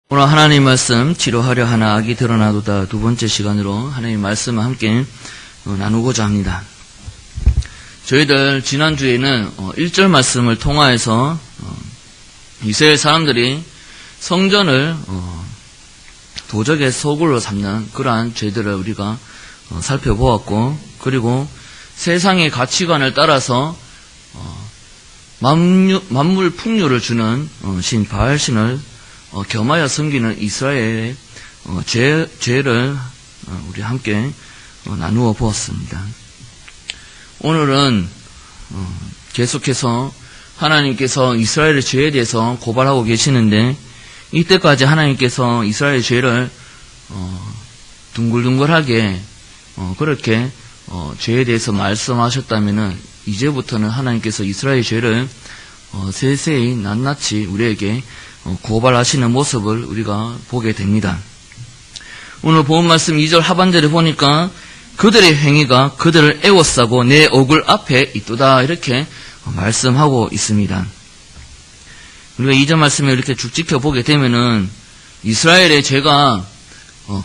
오늘 하나님 말씀 치료하려 하나 악이 드러나도다 두 번째 시간으로 하나님 말씀을 함께 나누고자 합니다. 저희들 지난주에는 1절 말씀을 통하여서 이스라엘 사람들이 성전을 도적의 소굴로 삼는 그러한 죄들을 우리가 살펴보았고, 그리고 세상의 가치관을 따라서 만물 풍요를 주는 신 바알신을 겸하여 섬기는 이스라엘의 죄를 우리 함께 나누어 보았습니다. 오늘은 계속해서 하나님께서 이스라엘의 죄에 대해서 고발하고 계시는데, 이때까지 하나님께서 이스라엘의 죄를 둥글둥글하게 그렇게 죄에 대해서 말씀하셨다면은, 이제부터는 하나님께서 이스라엘의 죄를 세세히 낱낱이 우리에게 고발하시는 모습을 우리가 보게 됩니다. 오늘 본 말씀 2절 하반절에 보니까 그들의 행위가 그들을 애워싸고 내 얼굴 앞에 있도다, 이렇게 말씀하고 있습니다. 우리가 2절 말씀에 이렇게 쭉 지켜보게 되면은 이스라엘의 죄가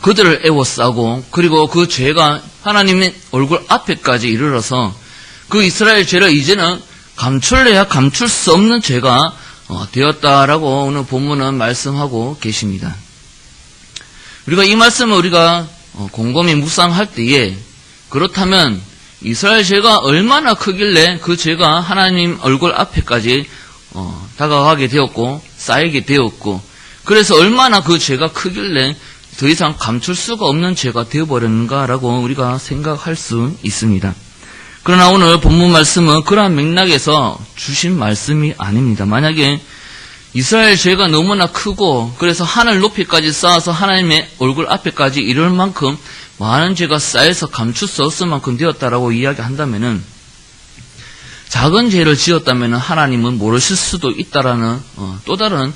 그들을 애워싸고, 그리고 그 죄가 하나님의 얼굴 앞에까지 이르러서 그 이스라엘 죄를 이제는 감출래야 감출 수 없는 죄가 되었다라고 오늘 본문은 말씀하고 계십니다. 우리가 이 말씀을 우리가 곰곰이 묵상할 때에, 그렇다면 이스라엘 죄가 얼마나 크길래 그 죄가 하나님 얼굴 앞에까지 다가가게 되었고 쌓이게 되었고, 그래서 얼마나 그 죄가 크길래 더 이상 감출 수가 없는 죄가 되어버렸는가라고 우리가 생각할 수 있습니다. 그러나 오늘 본문 말씀은 그러한 맥락에서 주신 말씀이 아닙니다. 만약에 이스라엘 죄가 너무나 크고 그래서 하늘 높이까지 쌓아서 하나님의 얼굴 앞에까지 이를 만큼 많은 죄가 쌓여서 감출 수 없을 만큼 되었다라고 이야기한다면은, 작은 죄를 지었다면은 하나님은 모르실 수도 있다라는 또 다른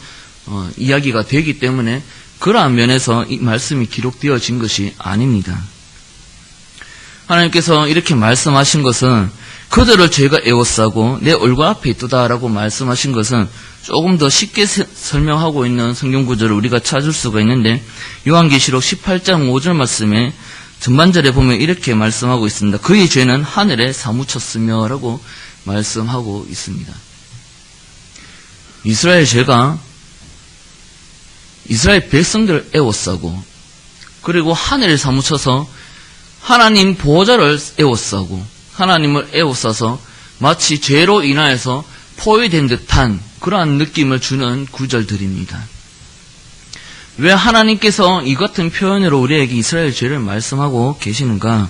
이야기가 되기 때문에 그러한 면에서 이 말씀이 기록되어진 것이 아닙니다. 하나님께서 이렇게 말씀하신 것은 그들을 죄가 애워싸고 내 얼굴 앞에 있도다라고 말씀하신 것은 조금 더 쉽게 설명하고 있는 성경 구절을 우리가 찾을 수가 있는데, 요한계시록 18장 5절 말씀에 전반절에 보면 이렇게 말씀하고 있습니다. 그의 죄는 하늘에 사무쳤으며 라고 말씀하고 있습니다. 이스라엘 죄가 이스라엘 백성들을 애워싸고, 그리고 하늘에 사무쳐서 하나님 보호자를 애워싸고 하나님을 애워싸서 마치 죄로 인하여서 포위된 듯한 그러한 느낌을 주는 구절들입니다. 왜 하나님께서 이 같은 표현으로 우리에게 이스라엘 죄를 말씀하고 계시는가?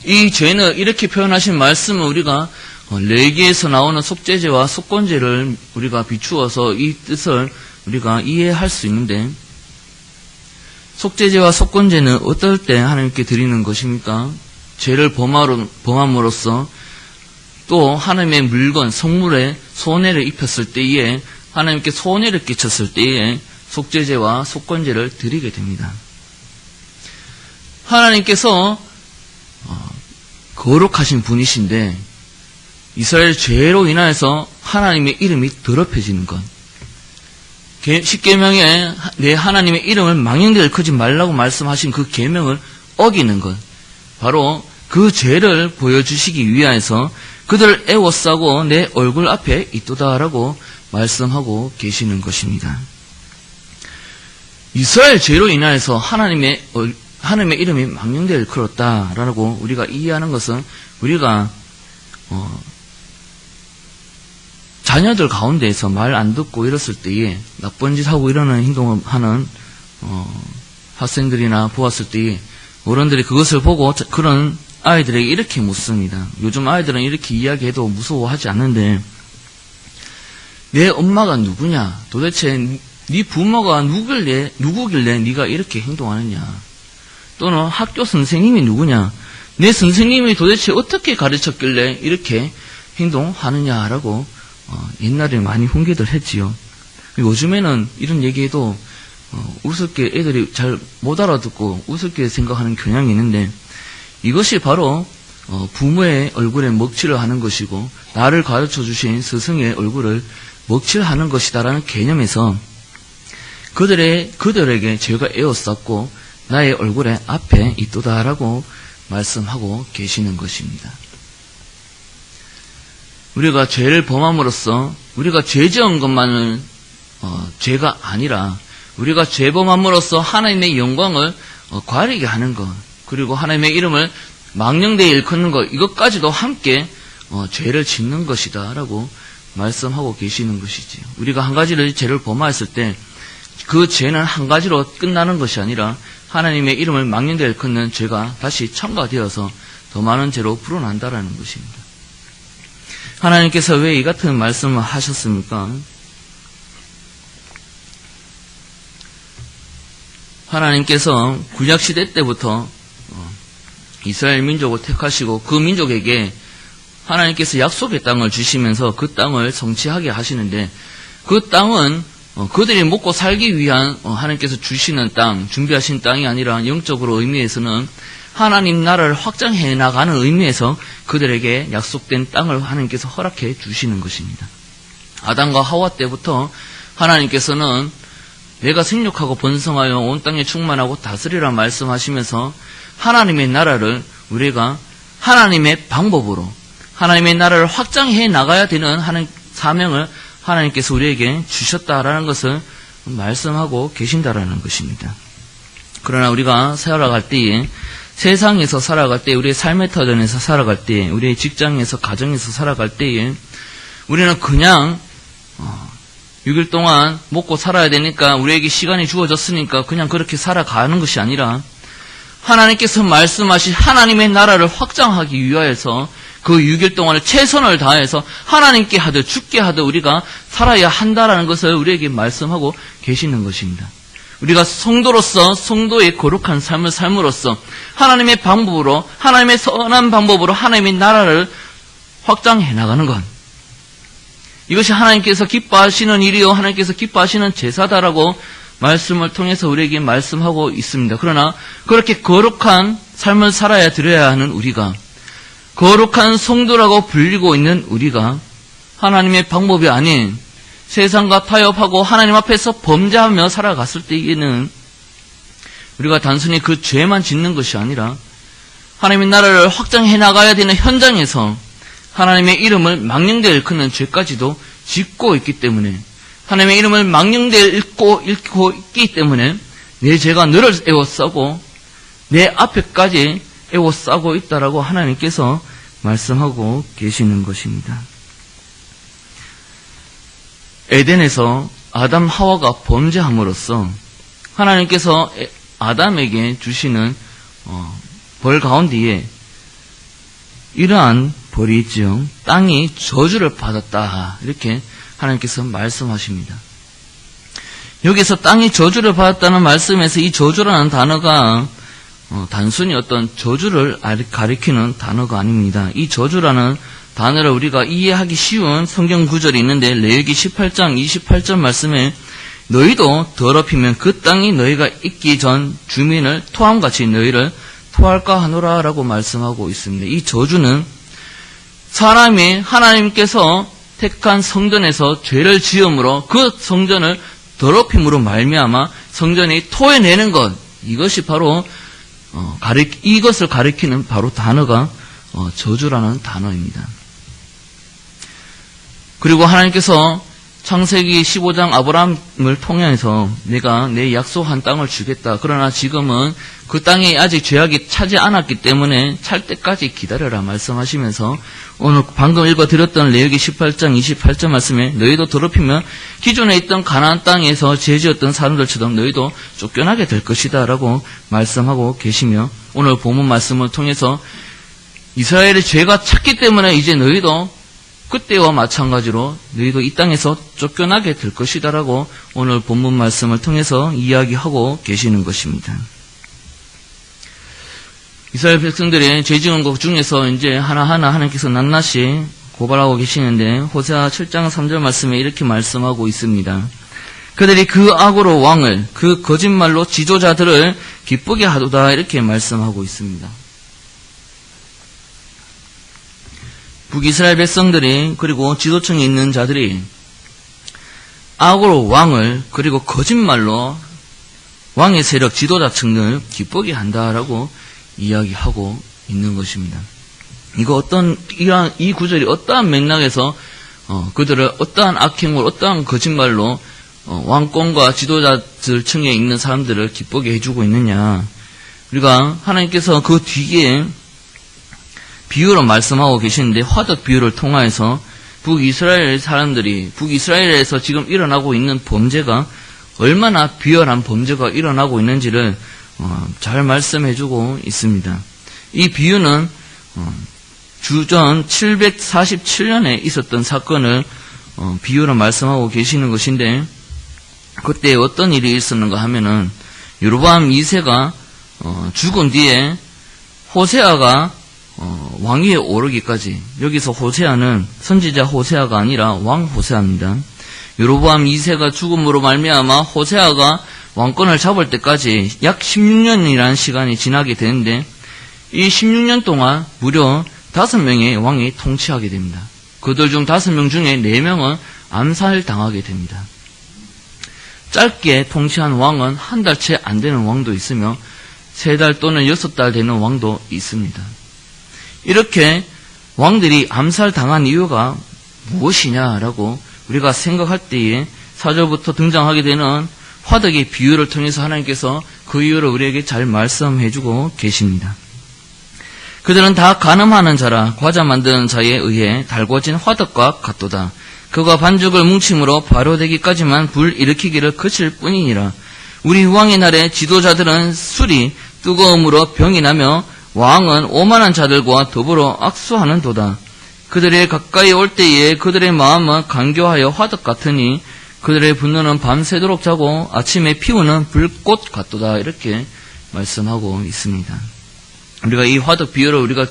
이 죄는 이렇게 표현하신 말씀은 우리가 레위기에서 나오는 속죄죄와 속건죄를 우리가 비추어서 이 뜻을 우리가 이해할 수 있는데, 속죄죄와 속건죄는 어떨 때 하나님께 드리는 것입니까? 죄를 범함으로써 또 하나님의 물건, 성물에 손해를 입혔을 때에, 하나님께 손해를 끼쳤을 때에 속죄죄와 속건죄를 드리게 됩니다. 하나님께서 거룩하신 분이신데 이스라엘 죄로 인하여서 하나님의 이름이 더럽혀지는 것, 십계명에 내 하나님의 이름을 망령되이 일컫지 말라고 말씀하신 그 계명을 어기는 것, 바로 그 죄를 보여주시기 위하여서 그들을 애워싸고 내 얼굴 앞에 있도다라고 말씀하고 계시는 것입니다. 이스라엘 죄로 인하여서 하나님의 이름이 망령되이 일컬었다라고 우리가 이해하는 것은, 우리가 자녀들 가운데에서 말 안 듣고 이랬을 때에 나쁜 짓 하고 이러는 행동을 하는 학생들이나 보았을 때에 어른들이 그것을 보고 그런 아이들에게 이렇게 묻습니다. 요즘 아이들은 이렇게 이야기해도 무서워하지 않는데, 내 엄마가 누구냐? 도대체 네 부모가 누구길래 네가 이렇게 행동하느냐? 또는 학교 선생님이 누구냐? 내 선생님이 도대체 어떻게 가르쳤길래 이렇게 행동하느냐라고 옛날에 많이 훈계들 했지요. 요즘에는 이런 얘기해도 우습게 애들이 잘 못 알아듣고 우습게 생각하는 경향이 있는데, 이것이 바로 부모의 얼굴에 먹칠을 하는 것이고 나를 가르쳐 주신 스승의 얼굴을 먹칠하는 것이다라는 개념에서 그들에게 죄가 에워쌌고 나의 얼굴에 앞에 있도다라고 말씀하고 계시는 것입니다. 우리가 죄를 범함으로써 우리가 죄 지은 것만은 죄가 아니라 우리가 죄 범함으로써 하나님의 영광을 가리게 하는 것, 그리고 하나님의 이름을 망령되이 일컫는 것, 이것까지도 함께 죄를 짓는 것이다 라고 말씀하고 계시는 것이지요. 우리가 한 가지를 죄를 범하였을 때 그 죄는 한 가지로 끝나는 것이 아니라 하나님의 이름을 망령되이 일컫는 죄가 다시 첨가되어서 더 많은 죄로 불어난다라는 것입니다. 하나님께서 왜 이 같은 말씀을 하셨습니까? 하나님께서 구약시대 때부터 이스라엘 민족을 택하시고 그 민족에게 하나님께서 약속의 땅을 주시면서 그 땅을 성취하게 하시는데, 그 땅은 그들이 먹고 살기 위한 하나님께서 주시는 땅, 준비하신 땅이 아니라 영적으로 의미에서는 하나님 나라를 확장해 나가는 의미에서 그들에게 약속된 땅을 하나님께서 허락해 주시는 것입니다. 아담과 하와 때부터 하나님께서는 내가 생육하고 번성하여 온 땅에 충만하고 다스리라 말씀하시면서 하나님의 나라를 우리가 하나님의 방법으로 하나님의 나라를 확장해 나가야 되는 사명을 하나님께서 우리에게 주셨다라는 것을 말씀하고 계신다라는 것입니다. 그러나 우리가 살아갈 때에, 세상에서 살아갈 때, 우리의 삶의 터전에서 살아갈 때, 우리의 직장에서, 가정에서 살아갈 때에 우리는 그냥 6일 동안 먹고 살아야 되니까, 우리에게 시간이 주어졌으니까 그냥 그렇게 살아가는 것이 아니라 하나님께서 말씀하신 하나님의 나라를 확장하기 위하여서 그 6일 동안을 최선을 다해서 하나님께 하듯 죽게 하듯 우리가 살아야 한다라는 것을 우리에게 말씀하고 계시는 것입니다. 우리가 성도로서 성도의 거룩한 삶을 삶으로써 하나님의 방법으로, 하나님의 선한 방법으로 하나님의 나라를 확장해 나가는 것, 이것이 하나님께서 기뻐하시는 일이요 하나님께서 기뻐하시는 제사다라고 말씀을 통해서 우리에게 말씀하고 있습니다. 그러나 그렇게 거룩한 삶을 살아야 드려야 하는 우리가, 거룩한 성도라고 불리고 있는 우리가 하나님의 방법이 아닌 세상과 타협하고 하나님 앞에서 범죄하며 살아갔을 때에는 우리가 단순히 그 죄만 짓는 것이 아니라 하나님의 나라를 확장해 나가야 되는 현장에서 하나님의 이름을 망령되이 일컫는 죄까지도 짓고 있기 때문에, 하나님의 이름을 망령되이 읽고 있기 때문에 내 죄가 너를 에워싸고 내 앞에까지 에워싸고 있다라고 하나님께서 말씀하고 계시는 것입니다. 에덴에서 아담 하와가 범죄함으로써 하나님께서 아담에게 주시는 벌 가운데에 이러한 벌이 있죠. 땅이 저주를 받았다, 이렇게 하나님께서 말씀하십니다. 여기서 땅이 저주를 받았다는 말씀에서 이 저주라는 단어가 단순히 어떤 저주를 가리키는 단어가 아닙니다. 이 저주라는 단어를 우리가 이해하기 쉬운 성경 구절이 있는데, 레위기 18장 28절 말씀에 너희도 더럽히면 그 땅이 너희가 있기 전 주민을 토함같이 너희를 토할까 하노라 라고 말씀하고 있습니다. 이 저주는 사람이 하나님께서 택한 성전에서 죄를 지음으로 그 성전을 더럽힘으로 말미암아 성전이 토해내는 것, 이것이 바로 이것을 가리키는 바로 단어가 저주라는 단어입니다. 그리고 하나님께서 창세기 15장 아브라함을 통해서 내가 내 약속한 땅을 주겠다. 그러나 지금은 그 땅에 아직 죄악이 차지 않았기 때문에 찰 때까지 기다려라 말씀하시면서 오늘 방금 읽어드렸던 레위기 18장 28절 말씀에 너희도 더럽히면 기존에 있던 가나안 땅에서 죄지었던 사람들처럼 너희도 쫓겨나게 될 것이다 라고 말씀하고 계시며, 오늘 본문 말씀을 통해서 이스라엘의 죄가 찼기 때문에 이제 너희도 그때와 마찬가지로 너희도 이 땅에서 쫓겨나게 될 것이다라고 오늘 본문 말씀을 통해서 이야기하고 계시는 것입니다. 이스라엘 백성들의 죄 지은 것 중에서 이제 하나하나 하나님께서 낱낱이 고발하고 계시는데, 호세아 7장 3절 말씀에 이렇게 말씀하고 있습니다. 그들이 그 악으로 왕을, 그 거짓말로 지도자들을 기쁘게 하도다, 이렇게 말씀하고 있습니다. 북이스라엘 백성들이, 그리고 지도층에 있는 자들이 악으로 왕을, 그리고 거짓말로 왕의 세력 지도자층을 기쁘게 한다라고 이야기하고 있는 것입니다. 이 구절이 어떠한 맥락에서 그들을 어떠한 악행을, 어떠한 거짓말로 왕권과 지도자층에 있는 사람들을 기쁘게 해주고 있느냐. 우리가 하나님께서 그 뒤에 비유로 말씀하고 계시는데, 화덕 비유를 통하여서 북이스라엘 사람들이, 북이스라엘에서 지금 일어나고 있는 범죄가 얼마나 비열한 범죄가 일어나고 있는지를 잘 말씀해주고 있습니다. 이 비유는 주전 747년에 있었던 사건을 비유로 말씀하고 계시는 것인데, 그때 어떤 일이 있었는가 하면은 여로보암 2세가 죽은 뒤에 호세아가 왕위에 오르기까지, 여기서 호세아는 선지자 호세아가 아니라 왕 호세아입니다. 여로보암 2세가 죽음으로 말미암아 호세아가 왕권을 잡을 때까지 약 16년이라는 시간이 지나게 되는데, 이 16년 동안 무려 5명의 왕이 통치하게 됩니다. 그들 중 5명 중에 4명은 암살당하게 됩니다. 짧게 통치한 왕은 한 달 채 안 되는 왕도 있으며 3달 또는 6달 되는 왕도 있습니다. 이렇게 왕들이 암살당한 이유가 무엇이냐라고 우리가 생각할 때에 4절부터 등장하게 되는 화덕의 비유를 통해서 하나님께서 그 이유를 우리에게 잘 말씀해주고 계십니다. 그들은 다 간음하는 자라 과자 만드는 자에 의해 달궈진 화덕과 같도다. 그가 반죽을 뭉침으로 발효되기까지만 불 일으키기를 그칠 뿐이니라. 우리 왕의 날에 지도자들은 술이 뜨거움으로 병이 나며 왕은 오만한 자들과 더불어 악수하는도다. 그들의 가까이 올 때에 그들의 마음은 간교하여 화덕 같으니 그들의 분노는 밤새도록 자고 아침에 피우는 불꽃 같도다. 이렇게 말씀하고 있습니다. 우리가 이 화덕 비유를 우리가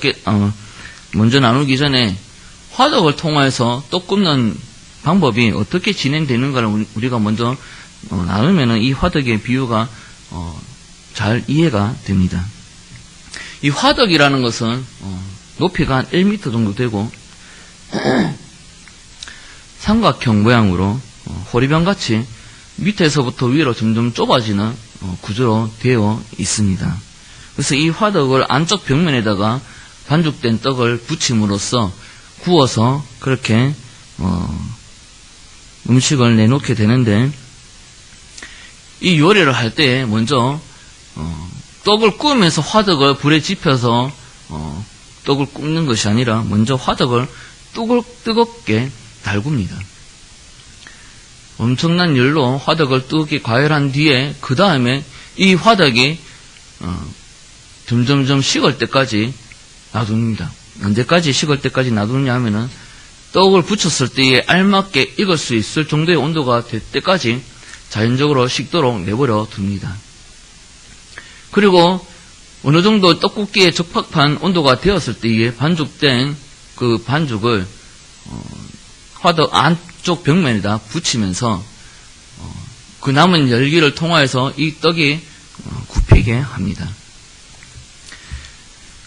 먼저 나누기 전에 화덕을 통해서 떡 굽는 방법이 어떻게 진행되는가를 우리가 먼저 나누면 이 화덕의 비유가 잘 이해가 됩니다. 이 화덕이라는 것은 높이가 한 1m 정도 되고 삼각형 모양으로 호리병같이 밑에서부터 위로 점점 좁아지는 구조로 되어 있습니다. 그래서 이 화덕을 안쪽 벽면에다가 반죽된 떡을 붙임으로써 구워서 그렇게 음식을 내놓게 되는데, 이 요리를 할 때 먼저 떡을 구우면서 화덕을 불에 지펴서 떡을 굽는 것이 아니라 먼저 화덕을 뜨겁게 달굽니다. 엄청난 열로 화덕을 뜨겁게 과열한 뒤에 그 다음에 이 화덕이 점점점 식을 때까지 놔둡니다. 언제까지 식을 때까지 놔두느냐 하면은 떡을 붙였을 때에 알맞게 익을 수 있을 정도의 온도가 될 때까지 자연적으로 식도록 내버려 둡니다. 그리고 어느 정도 떡국기에 적합한 온도가 되었을 때에 반죽된 그 반죽을 화덕 안쪽 벽면에다 붙이면서 그 남은 열기를 통하여서 이 떡이 굽히게 합니다.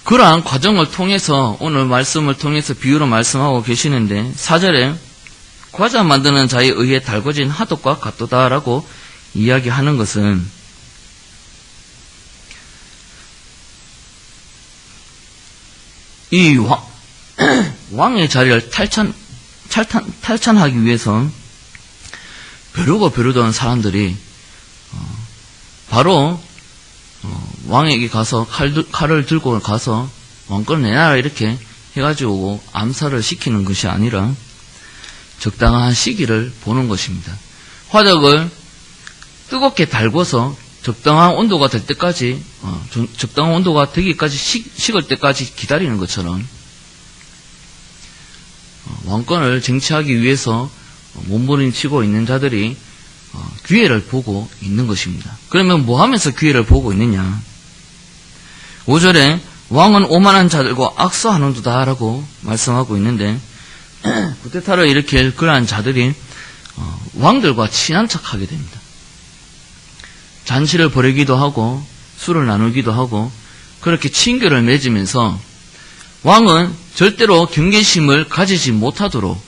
그러한 과정을 통해서 오늘 말씀을 통해서 비유로 말씀하고 계시는데, 4절에 과자 만드는 자에 의해 달궈진 화덕과 같도다라고 이야기하는 것은 이 왕의 자리를 탈찬하기 위해서 벼르던 사람들이 바로 왕에게 가서 칼을 들고 가서 왕권을 내놔라 이렇게 해가지고 암살을 시키는 것이 아니라 적당한 시기를 보는 것입니다. 화덕을 뜨겁게 달궈서 적당한 온도가 될 때까지, 적당한 온도가 되기까지 식을 때까지 기다리는 것처럼 왕권을 쟁취하기 위해서 몸부림치고 있는 자들이 기회를 보고 있는 것입니다. 그러면 뭐 하면서 기회를 보고 있느냐? 5절에 왕은 오만한 자들과 악수하는도다 라고 말씀하고 있는데, 구테타를 일으킬 그러한 자들이 왕들과 친한 척하게 됩니다. 잔치를 벌이기도 하고 술을 나누기도 하고 그렇게 친교를 맺으면서 왕은 절대로 경계심을 가지지 못하도록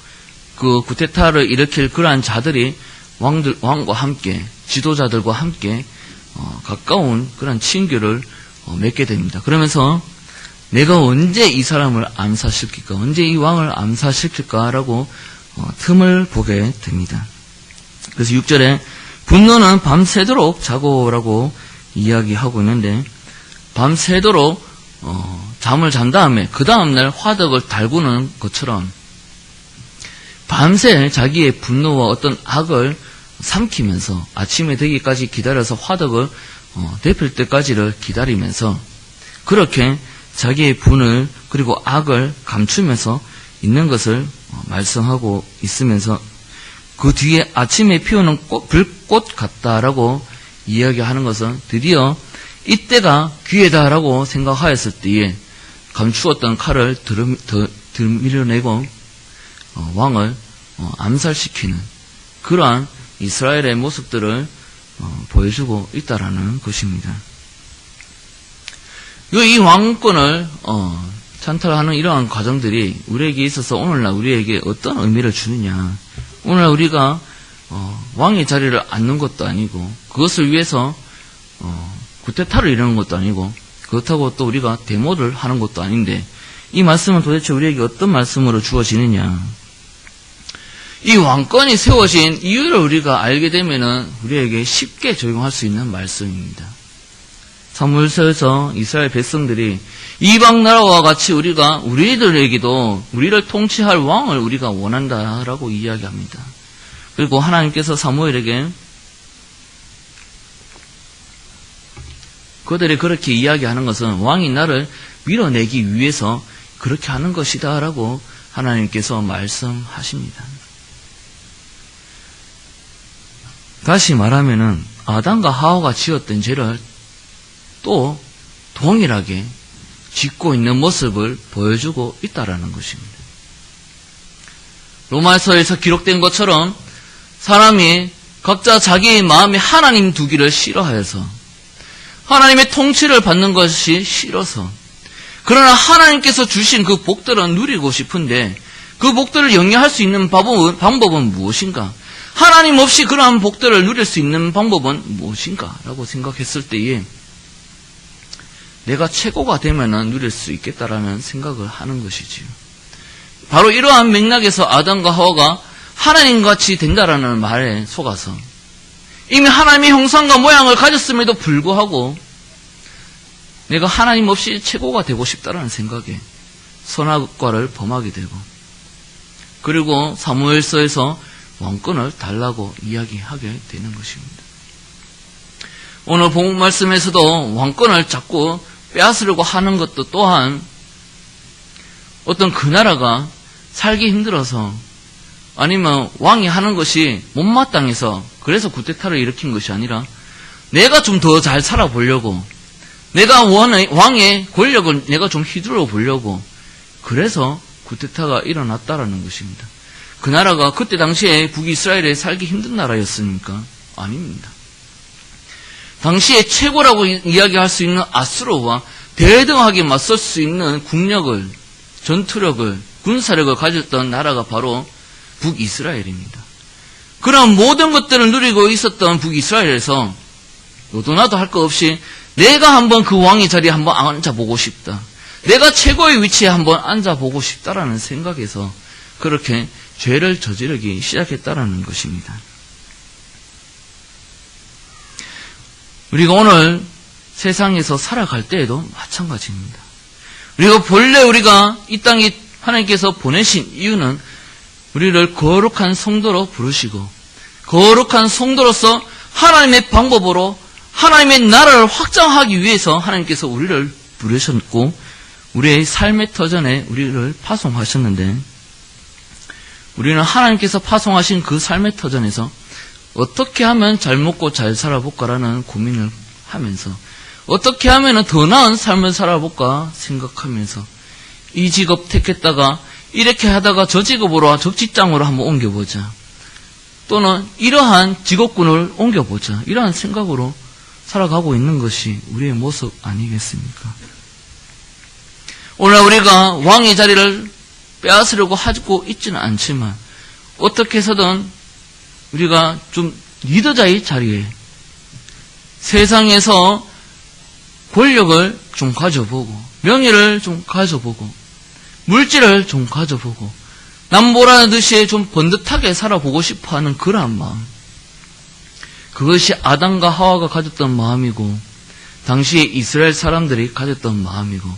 그 구테타를 일으킬 그러한 자들이 왕과 함께, 지도자들과 함께 가까운 그런 친교를 맺게 됩니다. 그러면서 내가 언제 이 사람을 암살시킬까, 언제 이 왕을 암살시킬까라고 틈을 보게 됩니다. 그래서 6절에 분노는 밤새도록 자고라고 이야기하고 있는데, 밤새도록 잠을 잔 다음에 그 다음날 화덕을 달구는 것처럼 밤새 자기의 분노와 어떤 악을 삼키면서 아침에 되기까지 기다려서 화덕을 데필 때까지를 기다리면서 그렇게 자기의 분을 그리고 악을 감추면서 있는 것을 말씀하고 있으면서 그 뒤에 아침에 피우는 불꽃 같다라고 이야기하는 것은 드디어 이때가 기회다라고 생각하였을 때에 감추었던 칼을 들밀어내고 왕을 암살시키는 그러한 이스라엘의 모습들을 보여주고 있다라는 것입니다. 이 왕권을 찬탈하는 이러한 과정들이 우리에게 있어서 오늘날 우리에게 어떤 의미를 주느냐. 오늘날 우리가 왕의 자리를 앉는 것도 아니고 그것을 위해서 구테타를 이루는 것도 아니고 그렇다고 또 우리가 데모를 하는 것도 아닌데 이 말씀은 도대체 우리에게 어떤 말씀으로 주어지느냐. 이 왕권이 세워진 이유를 우리가 알게 되면은 우리에게 쉽게 적용할 수 있는 말씀입니다. 사무엘서에서 이스라엘 백성들이 이방 나라와 같이 우리들에게도 우리를 통치할 왕을 우리가 원한다라고 이야기합니다. 그리고 하나님께서 사무엘에게 그들이 그렇게 이야기하는 것은 왕이 나를 밀어내기 위해서 그렇게 하는 것이다 라고 하나님께서 말씀하십니다. 다시 말하면은 아담과 하와가 지었던 죄를 또 동일하게 짓고 있는 모습을 보여주고 있다라는 것입니다. 로마서에서 기록된 것처럼 사람이 각자 자기의 마음에 하나님 두기를 싫어하여서 하나님의 통치를 받는 것이 싫어서 그러나 하나님께서 주신 그 복들은 누리고 싶은데 그 복들을 영위할 수 있는 방법은 무엇인가? 하나님 없이 그러한 복들을 누릴 수 있는 방법은 무엇인가? 라고 생각했을 때에 내가 최고가 되면 누릴 수 있겠다라는 생각을 하는 것이지요. 바로 이러한 맥락에서 아담과 하와가 하나님같이 된다라는 말에 속아서 이미 하나님의 형상과 모양을 가졌음에도 불구하고 내가 하나님 없이 최고가 되고 싶다라는 생각에 선악과를 범하게 되고 그리고 사무엘서에서 왕권을 달라고 이야기하게 되는 것입니다. 오늘 본문 말씀에서도 왕권을 자꾸 빼앗으려고 하는 것도 또한 어떤 그 나라가 살기 힘들어서 아니면 왕이 하는 것이 못마땅해서 그래서 구테타를 일으킨 것이 아니라 내가 좀 더 잘 살아보려고 내가 왕의 권력을 내가 좀 휘두르어 보려고 그래서 구테타가 일어났다라는 것입니다. 그 나라가 그때 당시에 북이스라엘에 살기 힘든 나라였습니까? 아닙니다. 당시에 최고라고 이야기할 수 있는 아수르와 대등하게 맞설 수 있는 국력을, 전투력을, 군사력을 가졌던 나라가 바로 북이스라엘입니다. 그런 모든 것들을 누리고 있었던 북이스라엘에서 너도 나도 할 것 없이 내가 한번 그 왕의 자리에 한번 앉아보고 싶다. 내가 최고의 위치에 한번 앉아보고 싶다라는 생각에서 그렇게 죄를 저지르기 시작했다라는 것입니다. 우리가 오늘 세상에서 살아갈 때에도 마찬가지입니다. 본래 우리가 이 땅에 하나님께서 보내신 이유는 우리를 거룩한 성도로 부르시고 거룩한 성도로서 하나님의 방법으로 하나님의 나라를 확장하기 위해서 하나님께서 우리를 부르셨고 우리의 삶의 터전에 우리를 파송하셨는데 우리는 하나님께서 파송하신 그 삶의 터전에서 어떻게 하면 잘 먹고 잘 살아볼까라는 고민을 하면서 어떻게 하면 더 나은 삶을 살아볼까 생각하면서 이 직업 택했다가 이렇게 하다가 저 직업으로 저 직장으로 한번 옮겨보자. 또는 이러한 직업군을 옮겨보자. 이러한 생각으로 살아가고 있는 것이 우리의 모습 아니겠습니까? 오늘 우리가 왕의 자리를 빼앗으려고 하고 있지는 않지만 어떻게 해서든 우리가 좀 리더자의 자리에 세상에서 권력을 좀 가져보고 명예를 좀 가져보고 물질을 좀 가져보고 남보라는 듯이 좀 번듯하게 살아보고 싶어하는 그러한 마음, 그것이 아담과 하와가 가졌던 마음이고 당시에 이스라엘 사람들이 가졌던 마음이고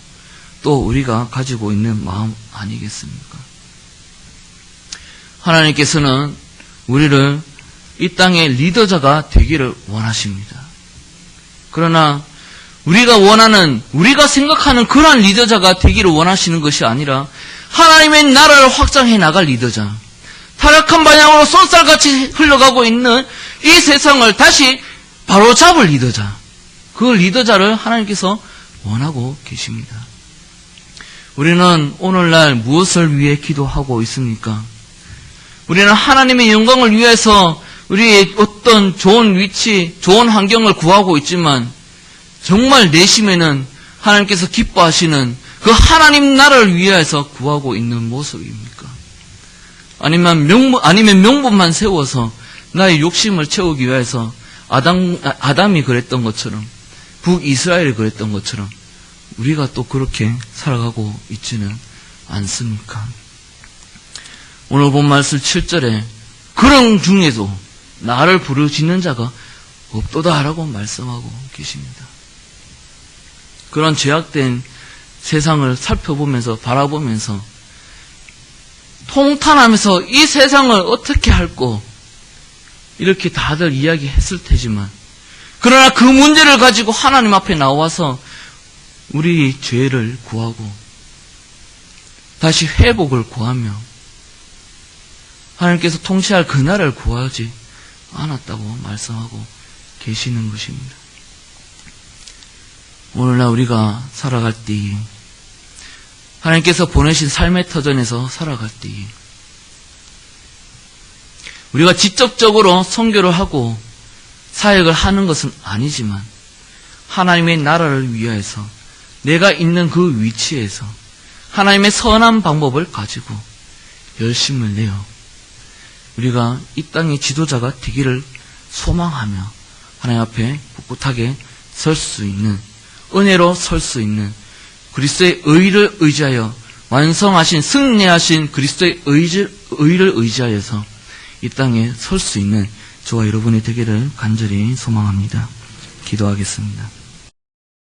또 우리가 가지고 있는 마음 아니겠습니까? 하나님께서는 우리를 이 땅의 리더자가 되기를 원하십니다. 그러나 우리가 원하는, 우리가 생각하는 그러한 리더자가 되기를 원하시는 것이 아니라 하나님의 나라를 확장해 나갈 리더자, 타락한 방향으로 쏜살같이 흘러가고 있는 이 세상을 다시 바로잡을 리더자, 그 리더자를 하나님께서 원하고 계십니다. 우리는 오늘날 무엇을 위해 기도하고 있습니까? 우리는 하나님의 영광을 위해서 우리의 어떤 좋은 위치, 좋은 환경을 구하고 있지만 정말 내심에는 하나님께서 기뻐하시는 그 하나님 나라를 위해서 구하고 있는 모습입니까? 아니면 명분만 세워서 나의 욕심을 채우기 위해서 아담이 그랬던 것처럼 북이스라엘이 그랬던 것처럼 우리가 또 그렇게 살아가고 있지는 않습니까? 오늘 본 말씀 7절에 그런 중에도 나를 부르짖는 자가 없도다라고 말씀하고 계십니다. 그런 죄악된 세상을 살펴보면서 바라보면서 통탄하면서 이 세상을 어떻게 할꼬 이렇게 다들 이야기했을 테지만 그러나 그 문제를 가지고 하나님 앞에 나와서 우리 죄를 구하고 다시 회복을 구하며 하나님께서 통치할 그날을 구하지 않았다고 말씀하고 계시는 것입니다. 오늘날 우리가 살아갈 때에 하나님께서 보내신 삶의 터전에서 살아갈 때에 우리가 직접적으로 선교를 하고 사역을 하는 것은 아니지만 하나님의 나라를 위하여서 내가 있는 그 위치에서 하나님의 선한 방법을 가지고 열심을 내어 우리가 이 땅의 지도자가 되기를 소망하며 하나님 앞에 꿋꿋하게 설 수 있는, 은혜로 설 수 있는 그리스도의 의를 의지하여 완성하신, 승리하신 그리스도의 의를 의지하여서 이 땅에 설 수 있는 저와 여러분이 되기를 간절히 소망합니다. 기도하겠습니다.